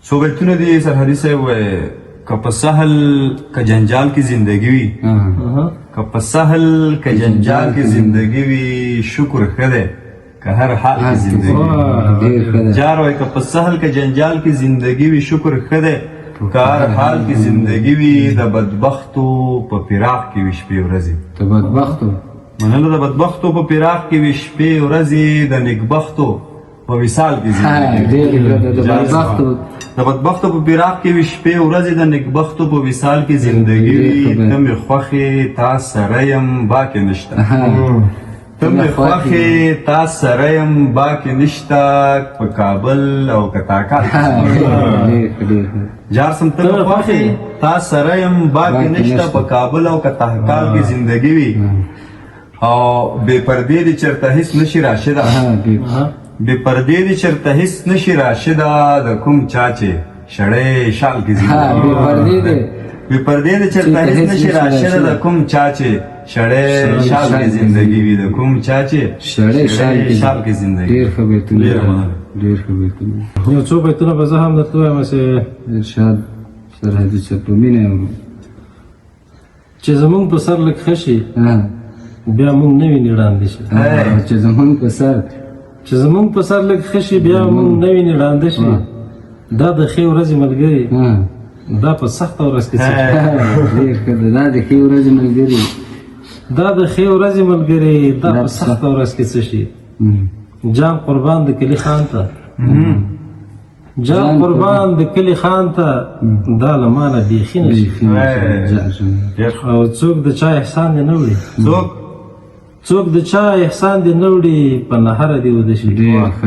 څو بیتونه دي سرحدي صاحب وایي که په سهل که جنجال کې زندگی وي که په سهل که جنجال کې زندگی وي شکر ښه دی که هر حال کې زندگی وي جار وایي که په سهل که جنجال کې زندگی وي شکر ښه دی که هر حال کې زندگی وي د بدبختو په فراق کې وي شپې ورځې د بدبختو منلو د بدبختو په فراق کې وي شپې ورځې د نیکبختو په وصال کې زندگی د بدبختو په فراق کې وي شپې ورځې د نیکبختو په وصال کې زندگی وي ته مې خوښې تا سره یم باکې نشته ته مې خوښې تا سره یم باکې نشته په کابل او که تاکال جار سم ته مې خوښې تا سره یم باکې نشته په کابل او که تاکال کې زندگی وي او بې پردې دې چېرته هېڅ نشي راشده بې پردې دې چېرته هېڅ نشي راشده د کوم چا چې شړی شال کې زندگی بې پردې دې چېرته هېڅ نشي راشده د کوم چا چې شړی شال کې زندگی وي د کوم چا چې شړی شال کې زندگی ډېر ښه بیتونه ډېر ښه بیتونه یو څو بیتونه به زه هم درته ووایم چې ارشاد سرحدي صاحب په مینه یې وکړو چې زمونږ په سر لږ ښه شي بیا مونږ نه ویني ړانده شي چې زمونږ په سر چې زمونږ په سر لږ ښه شي بیا مونږ نه ویني ړانده شي دا د ښې ورځې ملګري دا په سخته ورځ کې څه ډېر ښه ده دا د ښې ورځې ملګري دا د ښې ورځې ملګري دا په سخته ورځ کې څه شي جان قربان د کلي خان ته جان قربان د کلي خان ته دا له مانه بیخي نه شي او څوک د چا احسان دې نه وړي څوک د چا احسان دې نه وړي په نهره دې وده شي